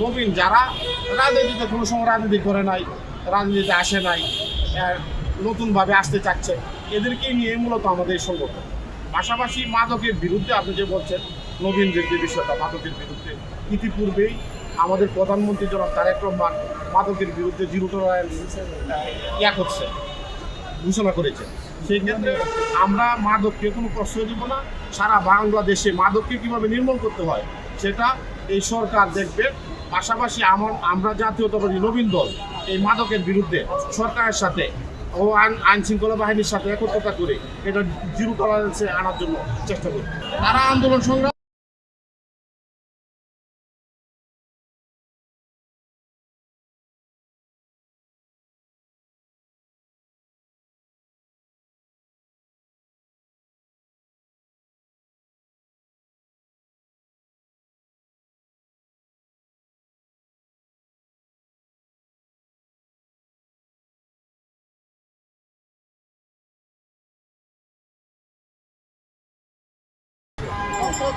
নবীন যারা রাজনীতিতে কোনো সময় রাজনীতি করে নাই, রাজনীতিতে আসে নাই, নতুনভাবে আসতে চাচ্ছে, এদেরকে নিয়ে মূলত আমাদের এই সংগঠন। পাশাপাশি মাদকের বিরুদ্ধে আপনি যে বলছেন নবীনদের যে বিষয়টা মাদকের বিরুদ্ধে, ইতিপূর্বেই আমাদের প্রধানমন্ত্রী জনাব তারেক রহমান মাদকের বিরুদ্ধে জিরো টলারেন্স করছে, ঘোষণা করেছে। সেই ক্ষেত্রে আমরা মাদককে কোনো প্রশ্রয় দিব না। সারা বাংলাদেশে মাদককে কীভাবে নির্মূল করতে হয় সেটা এই সরকার দেখবে। পাশাপাশি আমরা জাতীয়তাবাদী নবীন দল এই মাদকের বিরুদ্ধে সরকারের সাথে ও আইন শৃঙ্খলা বাহিনীর সাথে একত্রতা করে এটা জিরো টলারেন্সে আনার জন্য চেষ্টা করি। তারা আন্দোলন সংগ্রাম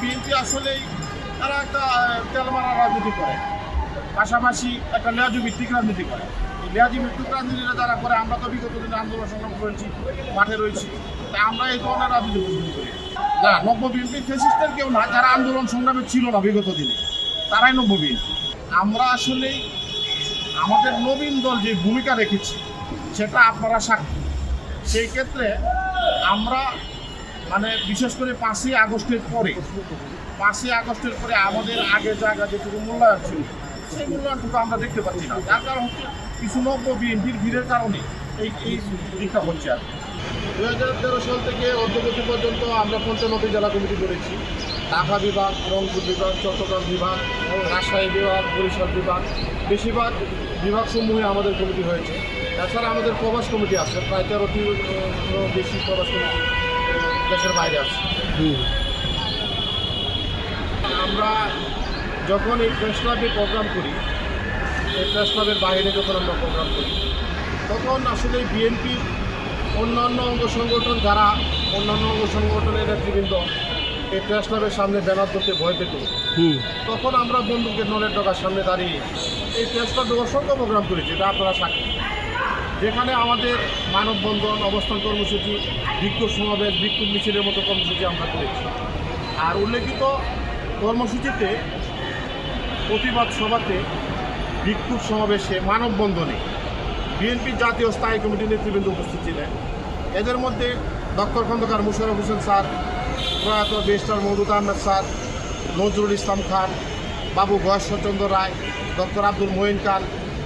বিএনপি আসলেই তারা একটা তেলমারা রাজনীতি করে, পাশাপাশি একটা লেয়াজু ভিত্তিক রাজনীতি করে। এই লেয়াজু ভিত্তিক রাজনীতিটা যারা করে, আমরা তো বিগত দিনে আন্দোলন সংগ্রাম করেছি, মাঠে রয়েছি, তাই আমরা এই ধরনের রাজনীতি পছন্দ করি না। নব্য বিএনপি ফেসিস্টের কেউ না, যারা আন্দোলন সংগ্রামে ছিল না বিগত দিনে, তারাই নব্য বিএনপি। আমরা আসলেই আমাদের নবীন দল যে ভূমিকা রেখেছি সেটা আপনারা সাক্ষী। সেই ক্ষেত্রে আমরা বিশেষ করে 5ই আগস্টের পরে আমাদের আগে জায়গা যেটুকু মূল্যায়ন ছিল সেই মূল্যায়নটুকু আমরা দেখতে পাচ্ছি না। যার কারণ হচ্ছে কিছু নব্য বিএনপির ভিড়ের কারণে এই দিকটা হচ্ছে। আর 2013 সাল থেকে অদ্যবধি পর্যন্ত আমরা 55টি জেলা কমিটি করেছি। ঢাকা বিভাগ, রংপুর বিভাগ, চট্টগ্রাম বিভাগ, রাজশাহী বিভাগ, বরিশাল বিভাগ, বেশিরভাগ বিভাগসমূহে আমাদের কমিটি হয়েছে। এছাড়া আমাদের প্রবাস কমিটি আছে, প্রায় 13টির বেশি প্রবাস কমিটি দেশের বাইরে আছে। আমরা যখন এই প্রেস ক্লাবে প্রোগ্রাম করি, এই প্রেস ক্লাবের বাইরে যখন আমরা প্রোগ্রাম করি, তখন আসলে বিএনপির অন্যান্য অঙ্গ সংগঠনের নেতৃবৃন্দ এই প্রেস ক্লাবের সামনে ব্যানার ধরতে ভয় পেত। তখন আমরা বন্দুকের নলের ডগার সামনে দাঁড়িয়ে এই প্রেস ক্লাবে অসংখ্য প্রোগ্রাম করেছি, এটা আপনারা সাক্ষী। যেখানে আমাদের মানববন্ধন, অবস্থান কর্মসূচি, বিক্ষোভ সমাবেশ, বিক্ষোভ মিছিলের মতো কর্মসূচি আমরা করেছি। আর উল্লেখিত কর্মসূচিতে, প্রতিবাদ সভাতে, বিক্ষোভ সমাবেশে, মানববন্ধনে বিএনপির জাতীয় স্থায়ী কমিটির নেতৃবৃন্দ উপস্থিত ছিলেন। এদের মধ্যে ডক্টর খন্দকার মোশাররফ হোসেন স্যার, প্রয়াত ব্যারিস্টার মওদুদ আহমেদ স্যার, নজরুল ইসলাম খান, বাবু গয়েশ্বরচন্দ্র রায়, ডক্টর আব্দুল মঈন খান,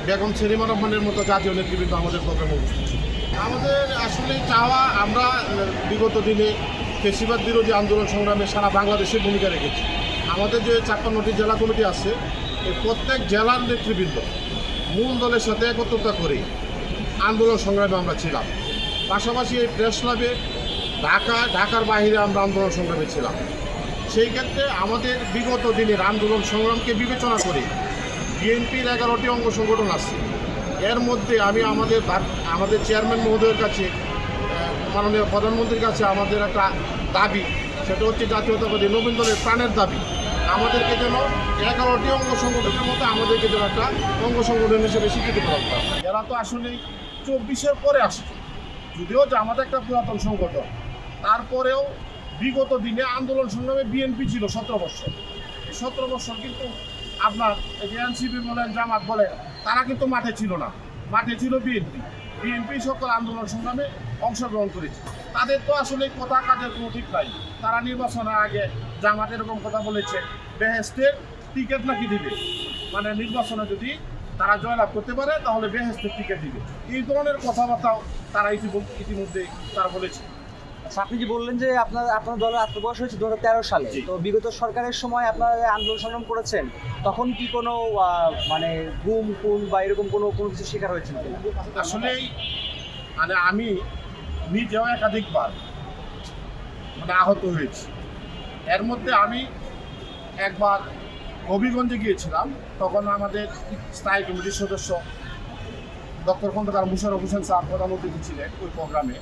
বেগম সেলিমা রহমানের মতো জাতীয় নেতৃবৃন্দ আমাদের প্রোগ্রামে উপস্থিত ছিল। আমাদের আসলে চাওয়া, আমরা বিগত দিনে ফ্যাসিবাদ বিরোধী আন্দোলন সংগ্রামে সারা বাংলাদেশের ভূমিকা রেখেছি। আমাদের যে 56টি জেলা কমিটি আছে, এই প্রত্যেক জেলার নেতৃবৃন্দ মূল দলের সাথে একত্রতা করে আন্দোলন সংগ্রামে আমরা ছিলাম। পাশাপাশি এই প্রেস ক্লাবে ঢাকার বাইরে আমরা আন্দোলন সংগ্রামে ছিলাম। সেই ক্ষেত্রে আমাদের বিগত দিনের আন্দোলন সংগ্রামকে বিবেচনা করে বিএনপির 11টি অঙ্গ সংগঠন আছে। এর মধ্যে আমি আমাদের চেয়ারম্যান মহোদয়ের কাছে, মাননীয় প্রধানমন্ত্রীর কাছে আমাদের একটা দাবি, সেটা হচ্ছে জাতীয়তাবাদী নবীন দলের প্রাণের দাবি, আমাদেরকে যেন 11টি অঙ্গ সংগঠনের মধ্যে আমাদেরকে যেন একটা অঙ্গ সংগঠন হিসেবে স্বীকৃতি প্রদান করা। এরা তো আসলেই 24-এর পরে আসছে, যদিও আমাদের একটা পুরাতন সংগঠন, তারপরেও বিগত দিনে আন্দোলন সংগ্রামে বিএনপি ছিল 17 বছর। 17 বছর কিন্তু আপনার এনসিপি বলেন, জামাত বলেন, তারা কিন্তু মাঠে ছিল না, মাঠে ছিল বিএনপি সকল আন্দোলন সংগ্রামে অংশগ্রহণ করেছে। তাদের তো আসলে কথা কাজের কোনো ঠিক নাই। তারা নির্বাচনের আগে জামাত এরকম কথা বলেছে, বেহেস্তের টিকিট নাকি দিবে, নির্বাচনে যদি তারা জয়লাভ করতে পারে তাহলে বেহেস্তের টিকিট দিবে। এই ধরনের কথাবার্তাও তারা ইতিমধ্যে তারা বলেছে। আপনি যে বললেন যে আপনার দলের আত্মপ্রকাশ হয়েছে 2013 সালে, তো বিগত সরকারের সময় আপনারা আন্দোলন সংগ্রাম করেছেন, তখন কি কোনো গুম খুন বা এরকম কোনো কিছু শিকার হয়েছিল? আসলেই আমি নিজেও একাধিকবার আহত হয়েছি। এর মধ্যে আমি একবার হবিগঞ্জে গিয়েছিলাম, তখন আমাদের স্থায়ী কমিটির সদস্য ডক্টর খন্দকার মোশাররফ হোসেন স্যার প্রধান অতিথি ছিলেন ওই প্রোগ্রামে।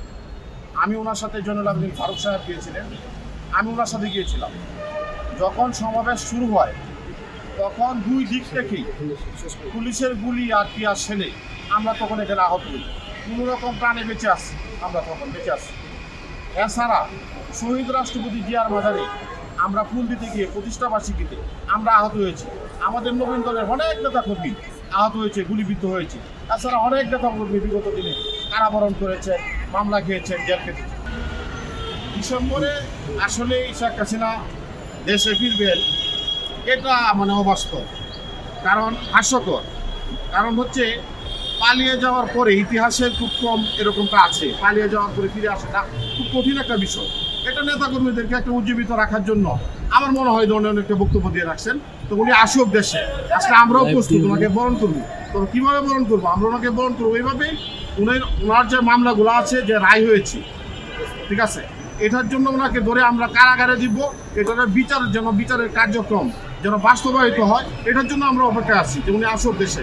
আমি ওনার সাথে জয়নুল আবেদিন ফারুক সাহেব গিয়েছিলেন, আমি ওনার সাথে গিয়েছিলাম। যখন সমাবেশ শুরু হয় তখন দুই দিক থেকেই পুলিশের গুলি আর কি আর সেলে আমরা তখন এখানে আহত হই, কোনো রকম প্রাণে বেঁচে আসছি, আমরা তখন বেঁচে আসছি। এছাড়া শহীদ রাষ্ট্রপতি জিয়ার মাজারে আমরা ফুল দিতে গিয়ে প্রতিষ্ঠা বার্ষিকীতে আমরা আহত হয়েছি। আমাদের নবীন দলের অনেক নেতাকর্মী আহত হয়েছে, গুলিবিদ্ধ হয়েছে। তাছাড়া অনেক নেতাকর্মী বিগত দিনে কারাবরণ করেছে, মামলা খেয়েছেন, জেল খেটেছে। ডিসেম্বরে আসলে শেখ হাসিনা দেশে ফিরবেন এটা মানে অবাস্তব, কারণ হাস্যকর। কারণ হচ্ছে পালিয়ে যাওয়ার পরে ইতিহাসের খুব কম এরকমটা আছে, পালিয়ে যাওয়ার পরে ফিরে আসাটা খুব কঠিন একটা বিষয়। এটা নেতাকর্মীদেরকে একটা উজ্জীবিত রাখার জন্য আমার মনে হয় ধরনের একটা বক্তব্য দিয়ে রাখছেন। তো উনি আসুক দেশে, আজকে আমরাও প্রস্তুত ওনাকে বরণ করবো। তো কীভাবে বরণ করবো? আমরা ওনাকে বরণ করবো এইভাবেই, ওনার যে মামলাগুলো আছে, যে রায় হয়েছে, ঠিক আছে, এটার জন্য ওনাকে ধরে আমরা কারাগারে দিব। এটার বিচারের কার্যক্রম যেন বাস্তবায়িত হয়, এটার জন্য আমরা অপেক্ষায় আছি যে উনি আসুক দেশে।